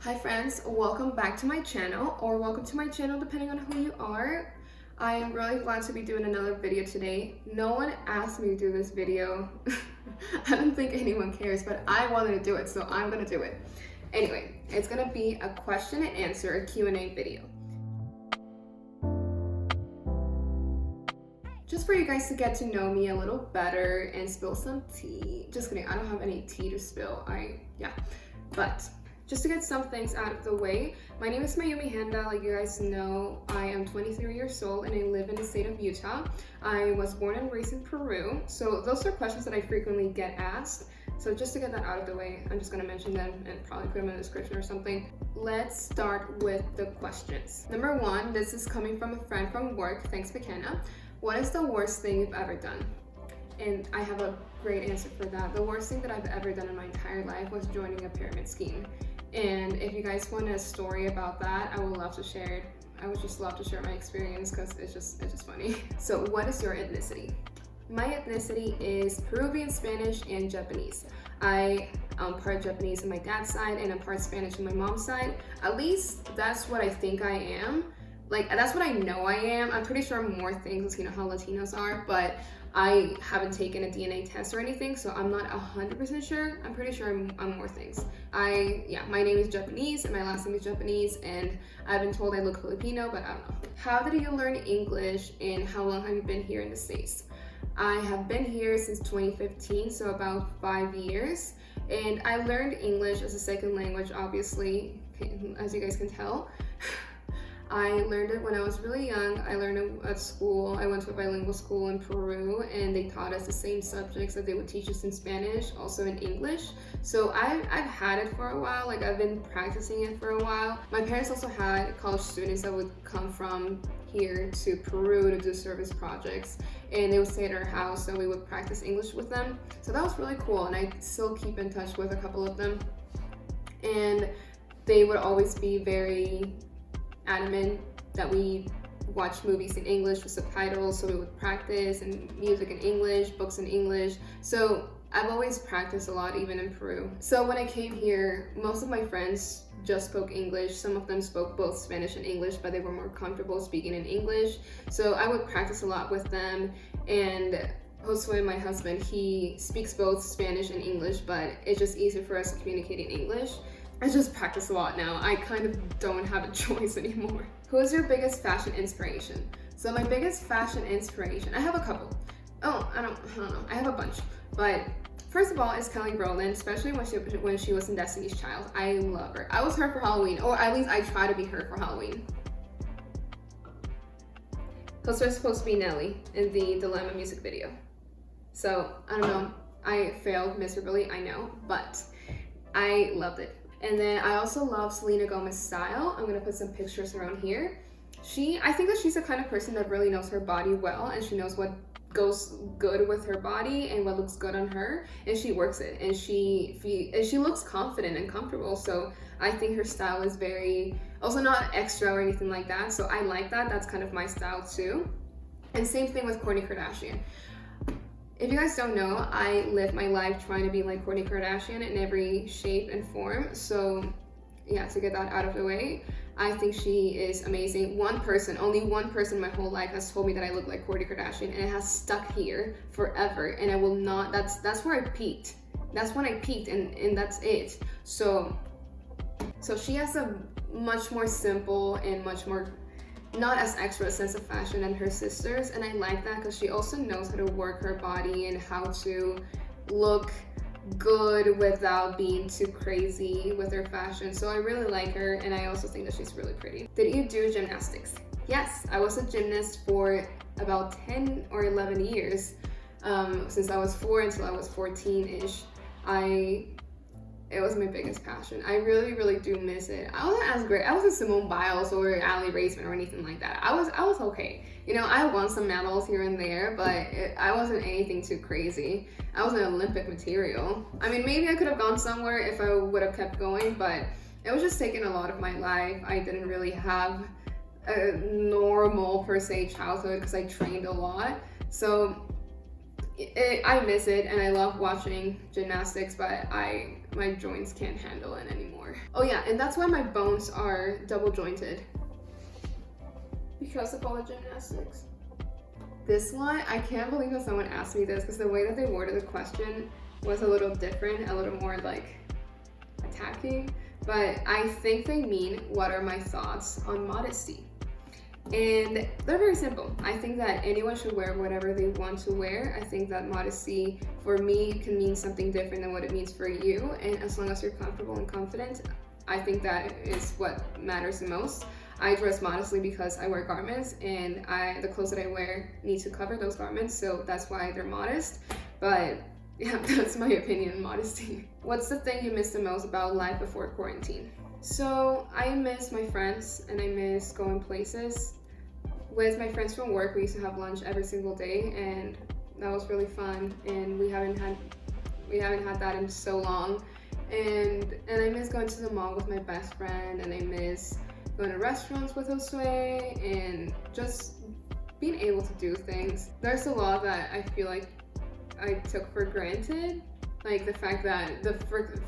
Hi friends, welcome back to my channel, or welcome to my channel depending on who you are. I am really glad to be doing another video today. No one asked me to do this video. I don't think anyone cares, but I wanted to do it, so I'm gonna do it. Anyway, it's gonna be a question and answer, a Q&A video. Just for you guys to get to know me a little better and spill some tea. Just kidding, I don't have any tea to spill, but just to get some things out of the way, my name is MAYUMI HANDA. Like you guys know, I am 23 years old and I live in the state of Utah. I was born and raised in Peru. So those are questions that I frequently get asked. So just to get that out of the way, I'm just gonna mention them and probably put them in the description or something. Let's start with the questions. Number one, this is coming from a friend from work. Thanks, McKenna. What is the worst thing you've ever done? And I have a great answer for that. The worst thing that I've ever done in my entire life was joining a pyramid scheme. And if you guys want a story about that, I would love to share it. I would just love to share my experience because it's just funny. So what is your ethnicity? My ethnicity is Peruvian, Spanish, and Japanese. I am part Japanese on my dad's side and I'm part Spanish on my mom's side. At least that's what I think I am. Like, that's what I know I am. I'm pretty sure I'm more things, because you know how Latinos are, but I haven't taken a DNA test or anything, so I'm not 100% sure. I'm pretty sure I'm more things. My name is Japanese and my last name is Japanese, and I've been told I look Filipino, but I don't know. How did you learn English and how long have you been here in the States? I have been here since 2015, so about 5 years, and I learned English as a second language, obviously, as you guys can tell. I learned it when I was really young. I learned it at school. I went to a bilingual school in Peru and they taught us the same subjects that they would teach us in Spanish, also in English. So I've had it for a while, like I've been practicing it for a while. My parents also had college students that would come from here to Peru to do service projects, and they would stay at our house and we would practice English with them. So that was really cool, and I still keep in touch with a couple of them. And they would always be very adamant that we watch movies in English with subtitles, so we would practice, and music in English, books in English. So I've always practiced a lot, even in Peru. So when I came here, most of my friends just spoke English. Some of them spoke both Spanish and English, but they were more comfortable speaking in English. So I would practice a lot with them. And Josue, my husband, he speaks both Spanish and English, but it's just easier for us to communicate in English. I just practice a lot now. I kind of don't have a choice anymore. Who is your biggest fashion inspiration? So my biggest fashion inspiration, I have a couple. I don't know. I have a bunch. But first of all, it's Kelly Rowland, especially when she was in Destiny's Child. I love her. I was her for Halloween, or at least I try to be her for Halloween. Because we're supposed to be Nelly in the Dilemma music video. So I don't know. I failed miserably, I know, but I loved it. And then I also love Selena Gomez's style. I'm gonna put some pictures around here. I think that she's the kind of person that really knows her body well, and she knows what goes good with her body and what looks good on her, and she works it, and she looks confident and comfortable. So I think her style is also not extra or anything like that. So I like that. That's kind of my style too. And same thing with Kourtney Kardashian. If you guys don't know, I live my life trying to be like Kourtney Kardashian in every shape and form. So yeah, to get that out of the way, I think she is amazing. Only one person in my whole life has told me that I look like Kourtney Kardashian, and it has stuck here forever. And I will not, that's where I peaked. That's when I peaked, and that's it. So she has a much more simple and much more not as extra sense of fashion than her sisters, and I like that because she also knows how to work her body and how to look good without being too crazy with her fashion. So I really like her, and I also think that she's really pretty. Did you do gymnastics? Yes, I was a gymnast for about 10 or 11 years, since I was 4 until I was 14-ish. It was my biggest passion. I really, really do miss it. I wasn't as great. I wasn't Simone Biles or Allie Raisman or anything like that. I was okay. You know, I won some medals here and there, but I wasn't anything too crazy. I wasn't Olympic material. I mean, maybe I could have gone somewhere if I would have kept going, but it was just taking a lot of my life. I didn't really have a normal, per se, childhood because I trained a lot. So I miss it, and I love watching gymnastics, but my joints can't handle it anymore. Oh yeah, and that's why my bones are double jointed, because of all the gymnastics. This one, I can't believe that someone asked me this, because the way that they worded the question was a little different, a little more like attacking, but I think they mean, what are my thoughts on modesty? And they're very simple. I think that anyone should wear whatever they want to wear. I think that modesty for me can mean something different than what it means for you, and as long as you're comfortable and confident, I think that is what matters the most. I dress modestly because I wear garments, and the clothes that I wear need to cover those garments, so that's why they're modest. But yeah, that's my opinion on modesty. What's the thing you miss the most about life before quarantine? So I miss my friends, and I miss going places. With my friends from work, we used to have lunch every single day, and that was really fun, and we haven't had that in so long. And I miss going to the mall with my best friend, and I miss going to restaurants with Josue, and just being able to do things. There's a lot that I feel like I took for granted, like the fact that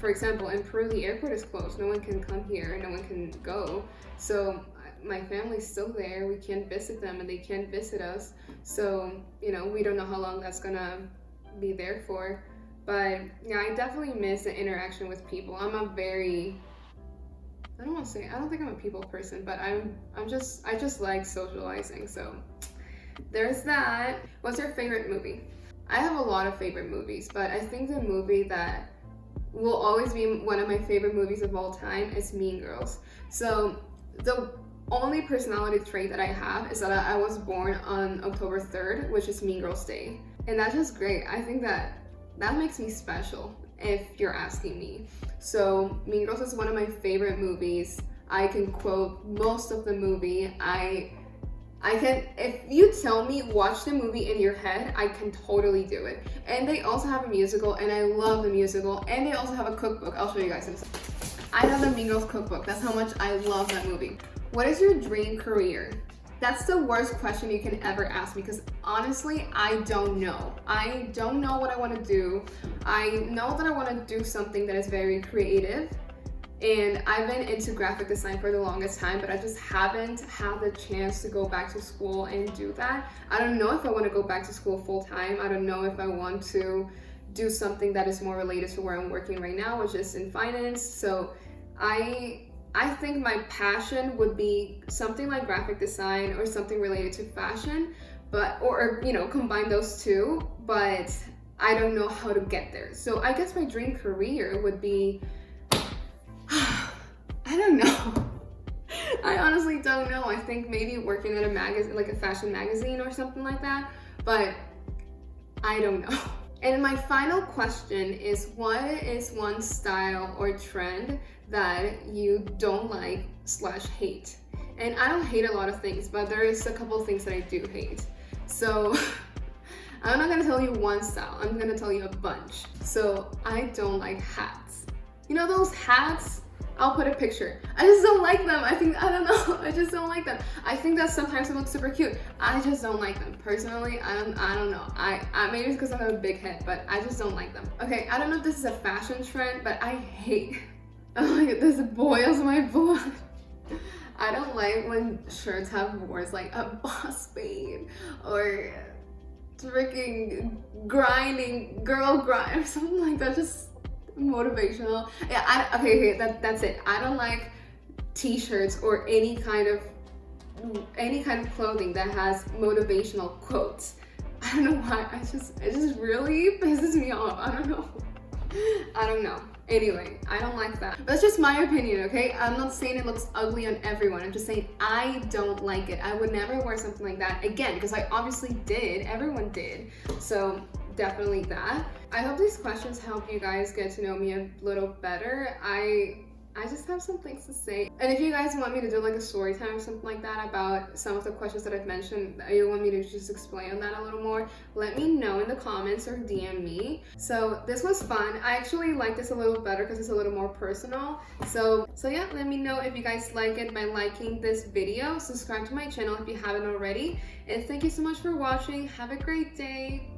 for example, in Peru, the airport is closed. No one can come here, and no one can go. So my family's still there. We can't visit them, and they can't visit us. So, you know, we don't know how long that's gonna be there for. But yeah, I definitely miss the interaction with people. I don't think I'm a people person, but I just like socializing. So there's that. What's your favorite movie? I have a lot of favorite movies, but I think the movie that will always be one of my favorite movies of all time is Mean Girls. So the only personality trait that I have is that I was born on October 3rd, which is Mean Girls Day. And that's just great. I think that makes me special, if you're asking me. So Mean Girls is one of my favorite movies. I can quote most of the movie. I can, if you tell me watch the movie in your head, I can totally do it. And they also have a musical, and I love the musical, and they also have a cookbook. I'll show you guys in a second. I have the Mean Girls cookbook. That's how much I love that movie. What is your dream career? That's the worst question you can ever ask me, because honestly, I don't know. I don't know what I want to do. I know that I want to do something that is very creative, and I've been into graphic design for the longest time, but I just haven't had the chance to go back to school and do that. I don't know if I want to go back to school full time. I don't know if I want to do something that is more related to where I'm working right now, which is in finance. So I think my passion would be something like graphic design or something related to fashion, or you know, combine those two, but I don't know how to get there. So I guess my dream career would be, I don't know. I honestly don't know. I think maybe working at a magazine, like a fashion magazine or something like that, but I don't know. And my final question is, what is one style or trend that you don't like / hate? And I don't hate a lot of things, but there is a couple of things that I do hate. So I'm not gonna tell you one style, I'm gonna tell you a bunch. So I don't like hats. You know those hats? I'll put a picture. I just don't like them. I don't know. I just don't like them. I think that sometimes it looks super cute. I just don't like them. Personally, I don't know. Maybe it's because I have a big head, but I just don't like them. Okay, I don't know if this is a fashion trend, but I hate, oh my god, this boils my blood. I don't like when shirts have words like a boss babe or freaking grinding, girl grind or something like that. Just motivational. Yeah, okay, that's it. I don't like t-shirts or any kind of clothing that has motivational quotes. I don't know why. It just really pisses me off. I don't know. Anyway, I don't like that. But that's just my opinion, okay? I'm not saying it looks ugly on everyone. I'm just saying I don't like it. I would never wear something like that again, because I obviously did. Everyone did. So definitely that. I hope these questions help you guys get to know me a little better. I just have some things to say. And if you guys want me to do like a story time or something like that about some of the questions that I've mentioned, you want me to just explain on that a little more, let me know in the comments or DM me. So this was fun. I actually like this a little better because it's a little more personal. So yeah, let me know if you guys like it by liking this video. Subscribe to my channel if you haven't already. And thank you so much for watching. Have a great day.